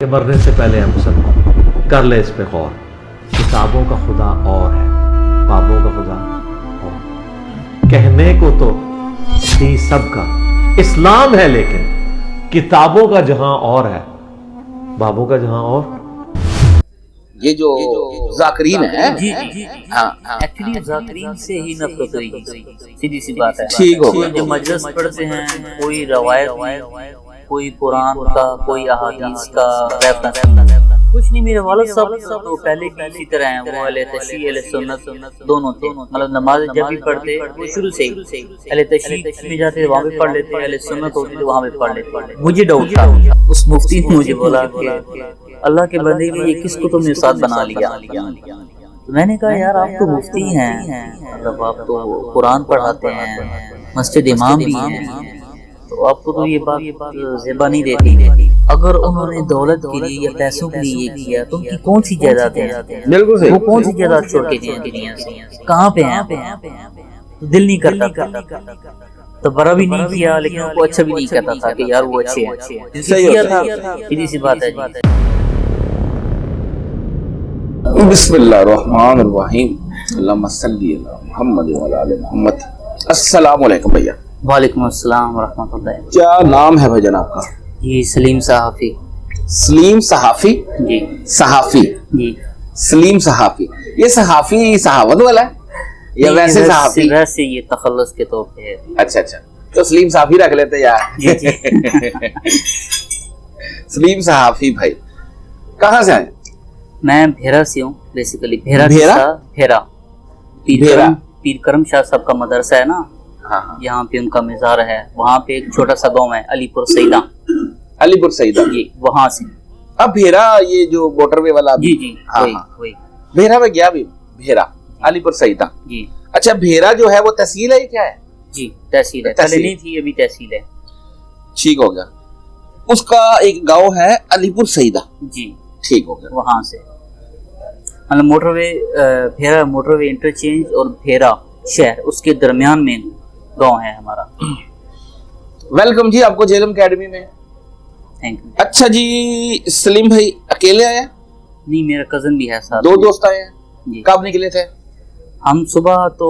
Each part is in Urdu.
کہ مرنے سے پہلے ہم سب کر لے اس پہ غور. کتابوں کا خدا اور ہے، بابوں کا خدا اور. کہنے کو تو تھی سب کا اسلام ہے، لیکن کتابوں کا جہاں اور ہے، بابوں کا جہاں اور. یہ جو ذاکرین ہے جی ایکچولی ذاکرین سے ہی نفرت ہوئی، سیدھی سی بات ہے. ٹھیک ہو گیا. جو مجلس پڑھتے ہیں، کوئی روایت، کوئی قرآن کا، کوئی احادیث کا ریفرنس کچھ نہیں. میرے والد صاحب تو پہلے بھی اسی طرح ہیں، وہ اہل تشیع اہل سنت دونوں تھے. مطلب نماز جب بھی پڑھتے وہ شروع سے ہی اہل تشیع میں جاتے وہاں پہ پڑھ لیتے، اہل سنت ہوتی تو وہاں پہ پڑھ لیتے. مجھے ڈاؤٹ تھا، اس مفتی نے مجھے بولا کہ اللہ کے بندے بھی یہ کس کو تم نے استاد بنا لیا. تو میں نے کہا یار آپ تو مفتی ہیں، مطلب آپ تو قرآن پڑھاتے ہیں، مسجد امام بھی ہیں، تو آپ کو تو یہ بات زیبا نہیں دیتی. اگر انہوں نے دولت کے لیے یا پیسوں کے لیے یہ کیا تو ان کی کون سی جائیدادیں ہیں؟ بالکل صحیح. وہ کون سی جائیداد چھوڑ کے گئے دنیا سے؟ کہاں پہ ہیں؟ تو دل نہیں کرتا تو برا بھی نہیں کیا، لیکن ان کو اچھا بھی نہیں کرتا تھا کہ یار وہ اچھے ہیں. صحیح تھا، سیدھی سی بات ہے. بسم اللہ الرحمن الرحیم. اللہم صلی علی محمد وعلی آل محمد. السلام علیکم بھیا. وعلیکم السلام ورحمۃ اللہ. کیا نام ہے بھائی جان آپ کا؟ جی سلیم صحافی. سلیم صحافی. جی صحافی. جی سلیم صحافی. یہ صحافی صحافت والا ہے یا ویسے صحافی؟ ویسے یہ تخلص کے طور پہ ہے. اچھا اچھا، تو سلیم صحافی رکھ لیتے یار. جی جی سلیم صحافی بھائی کہاں سے آئے؟ میں بھیرا سے ہوں بیسیکلی. بھیرا پیر کرم شاہ صاحب کا مدرسہ ہے نا، ہاں ہاں، یہاں پہ ان کا مزار ہے. وہاں پہ ایک چھوٹا سا گاؤں ہے علی پور سیدہ. علی پور سیدہ. جی وہاں سے. اب بھیرا یہ جو موٹر وے والا. جی جی ہاں وہی ہاں، وہی. بھیرا میں گیا بھی. بھیرا علی پور سیدہ. جی اچھا، بھیرا جو ہے وہ تحصیل ہے کیا ہے؟ جی تحصیل ہے. پہلے نہیں تھی، ابھی تحصیل ہے. ٹھیک ہو گیا. اس کا ایک گاؤں ہے علی پور سیدہ. جی ٹھیک ہو گیا. وہاں سے مطلب موٹر وے، بھیرا موٹر وے انٹرچینج اور بھیرا شہر، اس کے درمیان میں گاؤں ہے ہمارا. ویلکم جی آپ کو جیلم اکیڈمی میں. Thank you. اچھا جی، سلیم بھائی اکیلے آئے؟ نہیں، میرا کزن بھی ہے ساتھ. دو دوست آئے ہیں. جی کب نکلے تھے؟ ہم صبح تو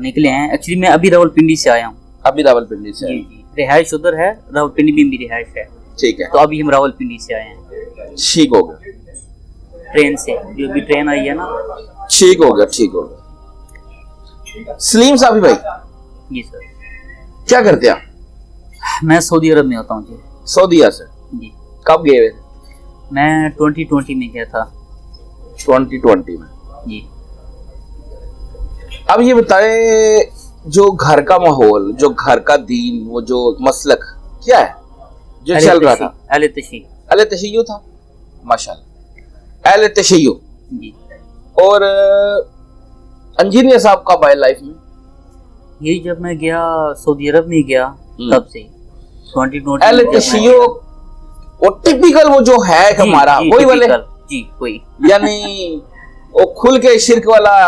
نکلے ہیں. ایکچولی میں ابھی راولپنڈی سے آیا ہوں. ابھی راولپنڈی سے. جی جی، رہائش ادھر ہے، راولپنڈی میں بھی رہائش ہے. ٹھیک ہے. تو ابھی ہم راولپنڈی سے آئے ہیں ٹھیک ہو گیا. ٹرین سے. جو بھی ٹرین آئی ہے نا. ٹھیک ہو گیا. ٹھیک ہو گیا. سلیم صاحب بھائی جی سر. کیا کرتے آپ؟ میں سعودی عرب میں ہوتا ہوں. جی سعودیہ سے. جی. کب گئے ہوئے تھے؟ میں 2020 میں گیا تھا. 2020 میں. جی. اب یہ بتائیں، جو گھر کا ماحول، جو گھر کا دین، وہ جو مسلک کیا ہے جو چل رہا تھا؟ اہل تشیع. اہل تشیع تھا. ماشاءاللہ، اہل تشیع. جی. اور انجینئر صاحب کا بائی لائف میں یہ جب میں گیا سعودی عرب میں گیا تب سے 2020 اہل تشیع وہ ٹپیکل وہ جو ہے ہمارا وہی والے. جی وہی. یعنی وہ کھل کے شرک والا،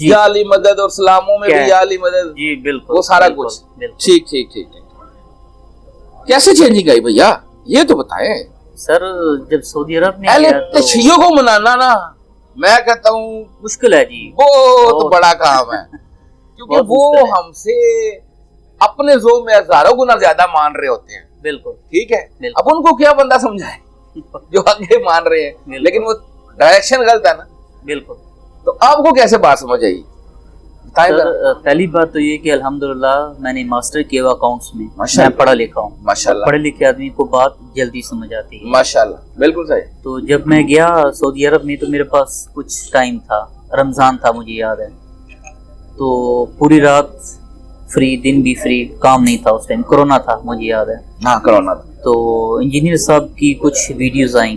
یا علی مدد، اور سلاموں میں بھی یا علی مدد. جی بالکل، وہ سارا کچھ. ٹھیک ٹھیک ٹھیک ٹھیک. کیسے چینجنگ آئی بھیا یہ تو بتائیں. سر جب سعودی عرب میں اہل گیا تو تشیع کو منانا نا، میں کہتا ہوں مشکل ہے جی، بہت بڑا کام ہے. کیونکہ وہ ہم سے اپنے ذوق میں ہزاروں گنا زیادہ مان رہے ہوتے ہیں. بالکل ٹھیک ہے. اب ان کو کیا بندہ سمجھائے جو آگے مان رہے ہیں، لیکن وہ ڈائریکشن غلط ہے نا. بالکل. تو آپ کو کیسے بات سمجھ آئی؟ سر پہلی بات تو یہ کہ الحمدللہ میں نے ماسٹر کیا ہوا اکاؤنٹس میں. میں پڑھا لکھا ہوں. ماشاءاللہ. پڑھے لکھے آدمی کو بات جلدی سمجھ آتی ہے. ماشاءاللہ بالکل صحیح. تو جب میں گیا سعودی عرب میں تو میرے پاس کچھ ٹائم تھا، رمضان تھا مجھے یاد ہے. تو پوری رات فری، دن بھی فری، کام نہیں تھا اس ٹائم. کرونا تھا مجھے یاد ہے. ہاں کرونا تھا. تو انجینئر صاحب کی کچھ ویڈیوز آئیں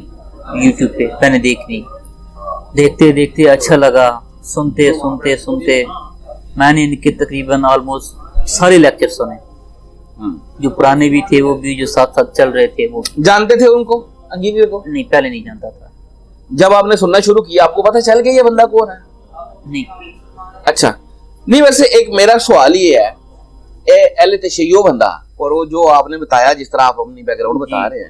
یوٹیوب پہ، میں نے دیکھی. دیکھتے دیکھتے اچھا لگا. سنتے سنتے سنتے میں نے ان کے تقریباً آلموسٹ سارے لیکچر سنے، جو پرانے بھی تھے وہ بھی جو ساتھ ساتھ چل رہے تھے. وہ جانتے تھے ان کو، انجینئر کو؟ نہیں، پہلے نہیں جانتا تھا. جب آپ نے سننا شروع کیا آپ کو پتہ چل گیا یہ بندہ کون ہے؟ نہیں. اچھا نہیں، ویسے ایک میرا سوال یہ ہے، اہل تشیع بندہ، اور وہ جو آپ نے بتایا جس طرح آپ اپنی بیک گراؤنڈ بتا رہے ہیں،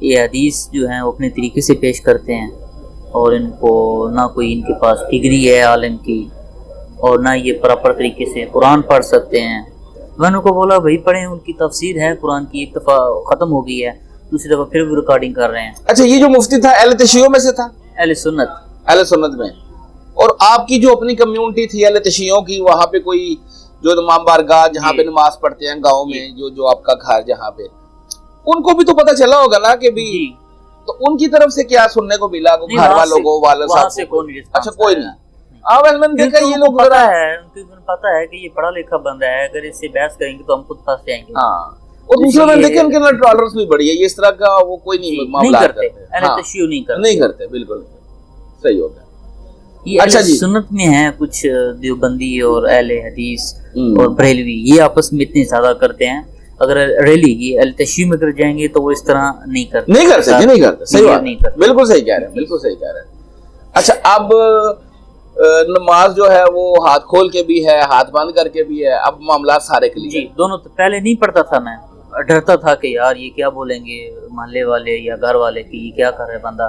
یہ حدیث جو ہیں وہ اپنے طریقے سے پیش کرتے ہیں اور ان کو نہ کوئی ان کے پاس ڈگری ہے عالم کی اور نہ یہ پراپر طریقے سے قرآن پڑھ سکتے ہیں. میں نے کو بولا بھائی پڑھیں, ان کی تفسیر ہے قرآن کی, ایک دفعہ ختم ہو گئی ہے, دوسری دفعہ پھر وہ ریکارڈنگ کر رہے ہیں. اچھا یہ جو مفتی تھا اہل تشیعوں میں سے تھا؟ اہل سنت. اہل سنت میں. اور آپ کی جو اپنی کمیونٹی تھی اہل تشیعوں کی, وہاں پہ کوئی جو امام بارگاہ جہاں پہ نماز پڑھتے ہیں گاؤں میں, جو آپ کا گھر جہاں پہ, ان کو بھی تو پتہ چلا ہوگا نا کہ بھی, تو ان کی طرف سے کیا سننے کو ملا گھر والوں کو, والد صاحب کو؟ اچھا کوئی نہیں. دیکھا یہ لوگ پتا ہے, پتا ہے کہ یہ پڑھا لکھا بندہ ہے, اگر اس سے بحث کریں گے تو ہم خود پھنس جائیں گے. اور دوسرے میں دیکھیں ان کے اندر ٹالرنس بھی بڑی ہے, یہ اس طرح کا وہ کوئی نہیں معاملہ کرتے, نہیں کرتے. بالکل صحیح ہو گیا. اچھا جی, سنت میں ہیں کچھ دیوبندی اور اہل حدیث اور بریلوی, یہ آپس میں اتنے زیادہ کرتے ہیں. اگر ریلی یہ اہل تشیع میں کر جائیں گے تو وہ اس طرح نہیں کرتے. نہیں کرتے. صحیح بات, بالکل صحیح کہہ رہے ہیں, بالکل صحیح کہہ رہے ہیں. اچھا اب نماز جو ہے وہ ہاتھ کھول کے بھی ہے, ہاتھ بند کر کے بھی ہے, اب معاملات سارے کے لیے. جی دونوں. پہلے نہیں پڑھتا تھا, میں ڈرتا تھا کہ یار یہ کیا بولیں گے محلے والے یا گھر والے کہ یہ کیا کر رہے بندہ,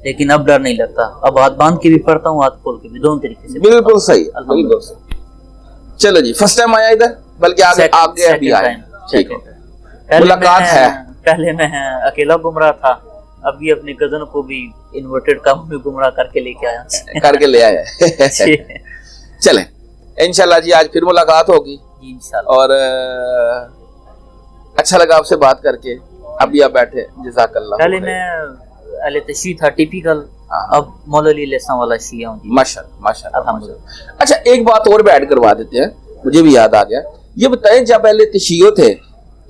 لیکن اب ڈر نہیں لگتا. اب ہاتھ باندھ کے بھی پڑھتا ہوں, ہاتھ کھول کے بھی, دونوں طریقے سے. بالکل صحیح, بالکل صحیح. چلو جی, فرسٹ ٹائم آیا ادھر, بلکہ آگے ابھی آئے. ٹھیک ہے, ملاقات ہے. پہلے میں اکیلا گمراہ تھا, ابھی اپنے کزن کو بھی انورٹڈ کام میں گمراہ کر کے لے کے آیا. چلیں انشاءاللہ جی, آج پھر ملاقات ہوگی جی انشاءاللہ. اور اچھا لگا آپ سے بات کر کے. ابھی آپ بیٹھے, جزاک اللہ. پہلے میں اہل تشیع تھا ٹیپیکل, اب مولا علی علیہ السلام والا شیعہ ہوں. ماشاءاللہ. اچھا ایک بات اور بھی ایڈ کروا دیتے ہیں, مجھے بھی یاد آ گیا. یہ بتائیں جب اہل تشیع تھے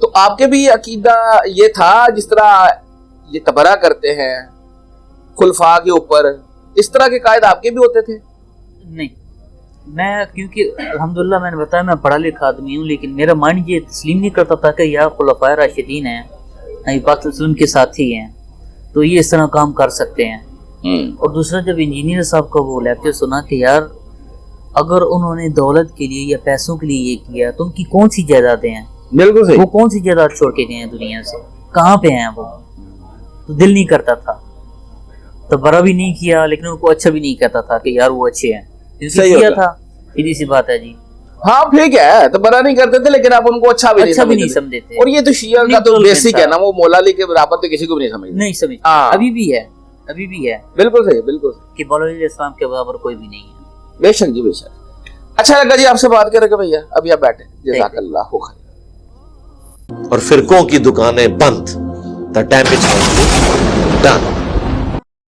تو آپ کے بھی عقیدہ یہ تھا جس طرح یہ تبرہ کرتے ہیں خلفاء کے اوپر, اس طرح کے قائد آپ کے بھی ہوتے تھے؟ نہیں, میں کیونکہ الحمدللہ میں نے بتایا میں پڑھا لکھا آدمی ہوں, لیکن میرا مائنڈ یہ تسلیم نہیں کرتا تھا کہ یار خلفائے راشدین ہیں, نبی پاک صلی اللہ علیہ وسلم کے ساتھی ہیں, تو یہ اس طرح کام کر سکتے ہیں. اور دوسرا جب انجینئر صاحب کا وہ لیکچر سنا کہ یار اگر انہوں نے دولت کے لیے یا پیسوں کے لیے یہ کیا تو ان کی کون سی جائیدادیں ہیں؟ بالکل صحیح. وہ کون سی جائیداد چھوڑ کے گئے ہیں دنیا سے, کہاں پہ ہیں وہ؟ تو دل نہیں کرتا تھا, تو برا بھی نہیں کیا لیکن ان کو اچھا بھی نہیں کہتا تھا کہ یار وہ اچھے ہیں. کیا تھا سیدھی سی بات ہے جی. ہاں ٹھیک ہے, تو برا نہیں کرتے تھے لیکن آپ ان کو اچھا بھی نہیں سمجھتے تھے. اور یہ تو شیعہ کا تو بیسک ہے نا, وہ مولا علی کے برابر تو کسی کو بھی نہیں سمجھتے. ابھی بھی ہے, ابھی بھی ہے. بالکل صحیح, بالکل کہ مولا علی السلام کے برابر کوئی بھی نہیں ہے. بے شک جی, بے شک. اچھا لگا جی آپ سے بات کر کے بھیا. ابھی آپ بیٹھے, جزاک اللہ خیر. اور فرقوں کی دکانیں بند. The damage has been done.